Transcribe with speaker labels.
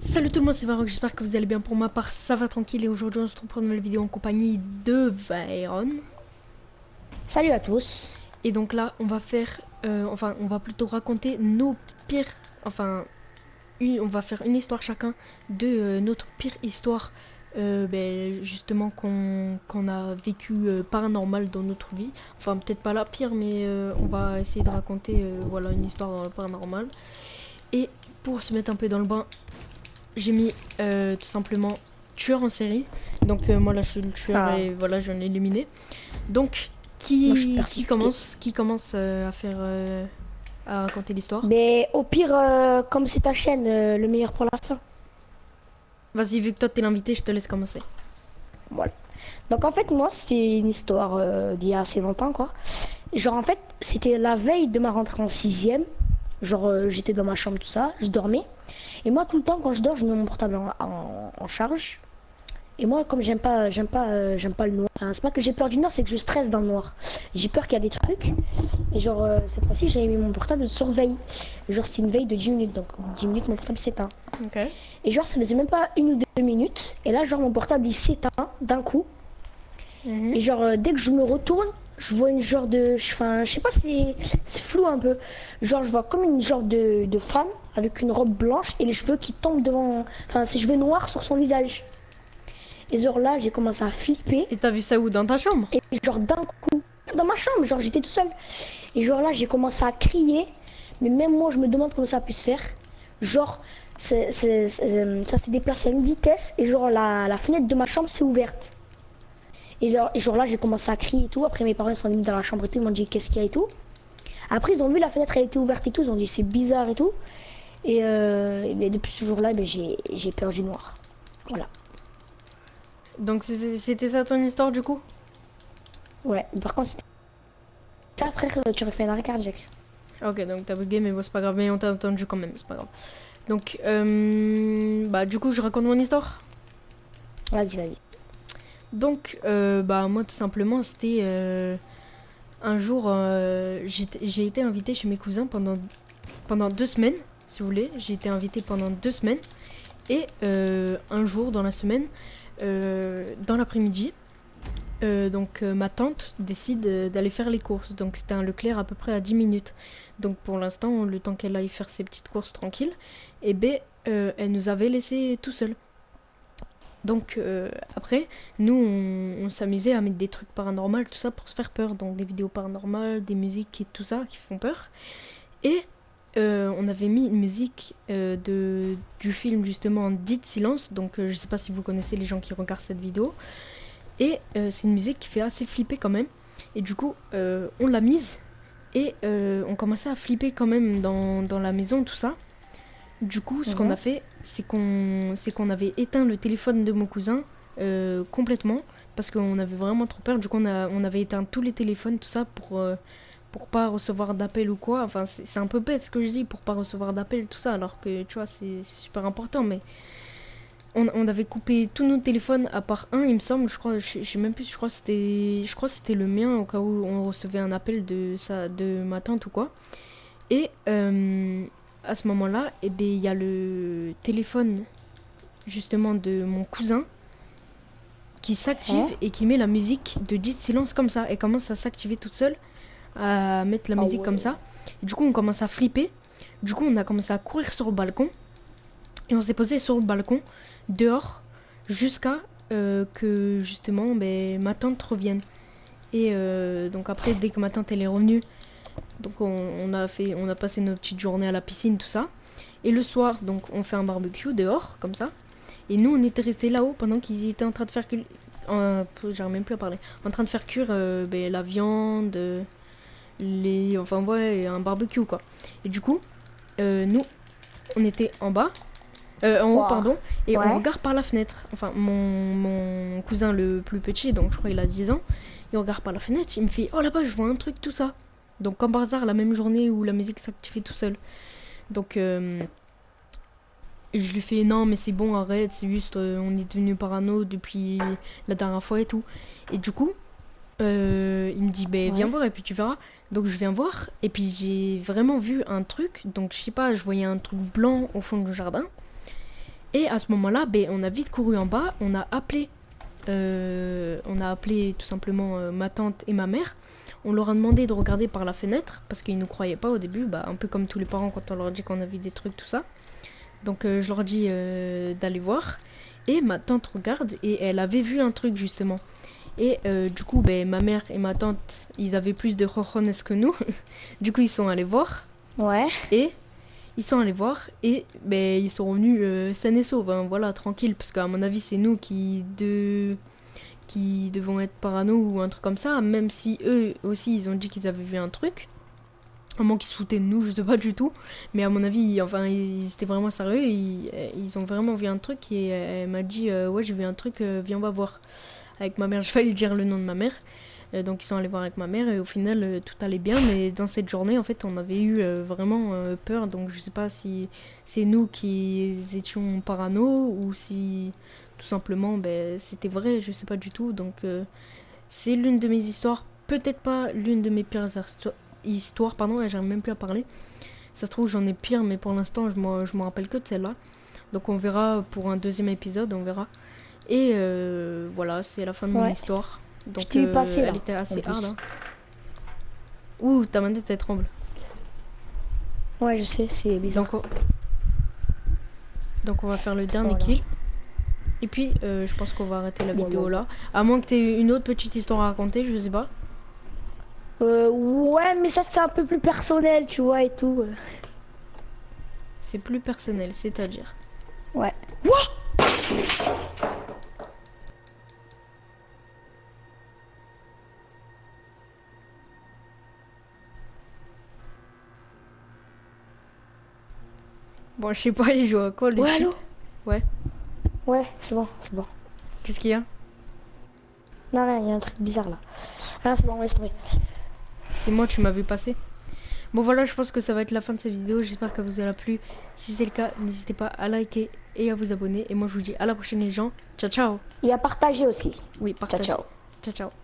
Speaker 1: Salut tout le monde, c'est Varrock, j'espère que vous allez bien. Pour ma part, ça va tranquille et aujourd'hui on se retrouve pour une nouvelle vidéo en compagnie de Vayron.
Speaker 2: Salut à tous.
Speaker 1: Et donc là, on va faire, on va plutôt raconter nos pires, on va faire une histoire chacun de notre pire histoire, justement qu'on a vécu paranormal dans notre vie. Enfin, peut-être pas la pire, mais on va essayer de raconter, voilà, une histoire paranormale. Et pour se mettre un peu dans le bain, j'ai mis tout simplement tueur en série. Donc moi là je suis le tueur et voilà je l'ai éliminé. Donc qui commence à faire à raconter l'histoire.
Speaker 2: Mais au pire, comme c'est ta chaîne, le meilleur pour la fin.
Speaker 1: Vas-y, vu que toi t'es l'invité, je te laisse commencer.
Speaker 2: Voilà. Donc en fait, moi, c'était une histoire d'il y a assez longtemps, quoi. Genre en fait, c'était la veille de ma rentrée en sixième. Genre j'étais dans ma chambre, tout ça, je dormais. Et moi, tout le temps, quand je dors, je mets mon portable en charge. Et moi, comme j'aime pas le noir. Enfin, c'est pas que j'ai peur du noir, c'est que je stresse dans le noir. J'ai peur qu'il y a des trucs. Et genre, cette fois-ci, j'avais mis mon portable sur veille. Genre, c'était une veille de 10 minutes. Donc, 10 minutes, mon portable s'éteint.
Speaker 1: Ok.
Speaker 2: Et genre, ça faisait même pas 1 ou 2 minutes. Et là, genre, mon portable, il s'éteint d'un coup. Et genre, dès que je me retourne, je vois une genre de... Enfin, je sais pas, c'est flou un peu. Genre, je vois comme une genre de femme avec une robe blanche et les cheveux qui tombent devant... Enfin, ses cheveux noirs sur son visage. Et genre là, j'ai commencé à flipper.
Speaker 1: Et t'as vu ça où? Dans ta chambre?
Speaker 2: Et genre d'un coup, dans ma chambre, genre j'étais tout seul. Et genre là, j'ai commencé à crier. Mais même moi, je me demande comment ça a pu se faire. Genre, ça s'est déplacé à une vitesse. Et genre la fenêtre de ma chambre s'est ouverte. Et genre là, j'ai commencé à crier et tout. Après, mes parents sont venus dans la chambre et tout. Ils m'ont dit qu'est-ce qu'il y a et tout. Après, ils ont vu la fenêtre, elle était ouverte et tout. Ils ont dit c'est bizarre et tout. Et depuis ce jour-là, j'ai peur du noir. Voilà.
Speaker 1: Donc c'était ça ton histoire du coup?
Speaker 2: Ouais, par contre, ça, frère, tu aurais fait un arrêt cardiaque.
Speaker 1: Ok, donc t'as bugué, mais bon, c'est pas grave, mais on t'a entendu quand même, c'est pas grave. Donc, bah, du coup, je raconte mon histoire.
Speaker 2: Vas-y, vas-y.
Speaker 1: Donc, bah, moi, tout simplement, c'était un jour, j'ai été invitée chez mes cousins pendant 2 semaines, si vous voulez. J'ai été invitée pendant 2 semaines. Et un jour dans la semaine, dans l'après-midi, ma tante décide d'aller faire les courses. Donc c'était un Leclerc à peu près à 10 minutes. Donc pour l'instant, le temps qu'elle aille faire ses petites courses tranquilles, et ben elle nous avait laissé tout seul. Donc après, nous on s'amusait à mettre des trucs paranormaux, tout ça pour se faire peur. Donc des vidéos paranormales, des musiques et tout ça qui font peur. Et on avait mis une musique du film justement Dites Silence. Donc je sais pas si vous connaissez les gens qui regardent cette vidéo. Et c'est une musique qui fait assez flipper quand même. Et du coup, on l'a mise. Et on commençait à flipper quand même dans la maison, tout ça. Du coup, ce qu'on a fait, c'est qu'on avait éteint le téléphone de mon cousin complètement. Parce qu'on avait vraiment trop peur. Du coup, on avait éteint tous les téléphones, tout ça, pour pas recevoir d'appel ou quoi. Enfin, c'est un peu bête ce que je dis, pour pas recevoir d'appel, tout ça. Alors que, tu vois, c'est super important. Mais on avait coupé tous nos téléphones à part un, il me semble, je sais même plus, je crois que c'était le mien au cas où on recevait un appel de ma tante ou quoi. Et à ce moment-là, eh ben, il y a le téléphone justement de mon cousin qui s'active et qui met la musique de Dites Silence comme ça. Elle commence à s'activer toute seule, à mettre la musique comme ça. Et du coup, on commence à flipper. Du coup, on a commencé à courir sur le balcon. Et on s'est posé sur le balcon, dehors, jusqu'à que justement ma tante revienne. Et donc après, dès que ma tante elle est revenue, donc on a passé nos petites journées à la piscine, tout ça. Et le soir, donc on fait un barbecue dehors, comme ça. Et nous, on était restés là-haut pendant qu'ils étaient en train de faire cuire... j'arrive même plus à parler. En train de faire cuire la viande, enfin ouais, un barbecue quoi. Et du coup, nous, on était en bas. En haut, pardon, et on regarde par la fenêtre. Enfin, mon cousin le plus petit, donc je crois qu'il a 10 ans, il regarde par la fenêtre, il me fait « Oh là-bas, je vois un truc, tout ça !» Donc comme par hasard, la même journée où la musique s'activait tout seul. Donc je lui fais « Non, mais c'est bon, arrête, c'est juste, on est devenu parano depuis la dernière fois et tout. » Et du coup, il me dit « Viens voir et puis tu verras. » Donc je viens voir, et puis j'ai vraiment vu un truc, donc je sais pas, je voyais un truc blanc au fond du jardin. Et à ce moment-là, ben, on a vite couru en bas, on a appelé tout simplement ma tante et ma mère. On leur a demandé de regarder par la fenêtre parce qu'ils ne croyaient pas au début, bah, un peu comme tous les parents quand on leur dit qu'on a vu des trucs, tout ça. Donc je leur dis d'aller voir. Et ma tante regarde et elle avait vu un truc justement. Et du coup, ben, ma mère et ma tante, ils avaient plus de cojones que nous. Du coup, ils sont allés voir.
Speaker 2: Ouais.
Speaker 1: Et ils sont allés voir et ben, ils sont revenus sains et saufs, hein, voilà, tranquille. Parce qu'à mon avis, c'est nous qui devons être parano ou un truc comme ça. Même si eux aussi, ils ont dit qu'ils avaient vu un truc. À moins qu'ils se foutaient de nous, je sais pas du tout. Mais à mon avis, enfin, ils étaient vraiment sérieux. Ils ont vraiment vu un truc et elle m'a dit ouais, j'ai vu un truc, viens, on va voir. Avec ma mère, je vais lui dire le nom de ma mère. Donc ils sont allés voir avec ma mère et au final tout allait bien. Mais dans cette journée, en fait, on avait eu vraiment peur. Donc je sais pas si c'est nous qui étions parano ou si tout simplement ben, c'était vrai, je sais pas du tout. Donc c'est l'une de mes histoires, peut-être pas l'une de mes pires histoires, pardon, et j'arrive même plus à parler. Ça se trouve j'en ai pire, mais pour l'instant je me rappelle que de celle-là. Donc on verra pour un deuxième épisode, on verra. Et voilà, c'est la fin de mon
Speaker 2: Ouais.
Speaker 1: histoire.
Speaker 2: Je
Speaker 1: Donc
Speaker 2: t'ai eu passé là.
Speaker 1: elle était
Speaker 2: en
Speaker 1: assez
Speaker 2: plus.
Speaker 1: hard. Hein. Ouh, ta manette elle tremble.
Speaker 2: Ouais, je sais, c'est bizarre.
Speaker 1: Donc on va faire le dernier
Speaker 2: Voilà.
Speaker 1: kill. Et puis je pense qu'on va arrêter la
Speaker 2: Bon,
Speaker 1: vidéo
Speaker 2: bon.
Speaker 1: là. À moins que tu aies une autre petite histoire à raconter, je sais pas.
Speaker 2: Ouais, mais ça c'est un peu plus personnel, tu vois, et tout.
Speaker 1: C'est plus personnel, c'est-à-dire.
Speaker 2: Ouais.
Speaker 1: Bon, je sais pas, il joue à quoi le
Speaker 2: Ouais,
Speaker 1: type?
Speaker 2: allô?
Speaker 1: Ouais.
Speaker 2: Ouais, c'est bon, c'est bon.
Speaker 1: Qu'est-ce qu'il y a?
Speaker 2: Non, il y a un truc bizarre là. Ah, c'est bon, laisse tomber.
Speaker 1: C'est moi, tu m'as vu passer. Bon voilà, je pense que ça va être la fin de cette vidéo. J'espère qu'elle vous aura plu. Si c'est le cas, n'hésitez pas à liker et à vous abonner. Et moi, je vous dis à la prochaine les gens. Ciao, ciao.
Speaker 2: Et à partager aussi.
Speaker 1: Oui,
Speaker 2: Ciao,
Speaker 1: partagez.
Speaker 2: ciao.
Speaker 1: Ciao, ciao.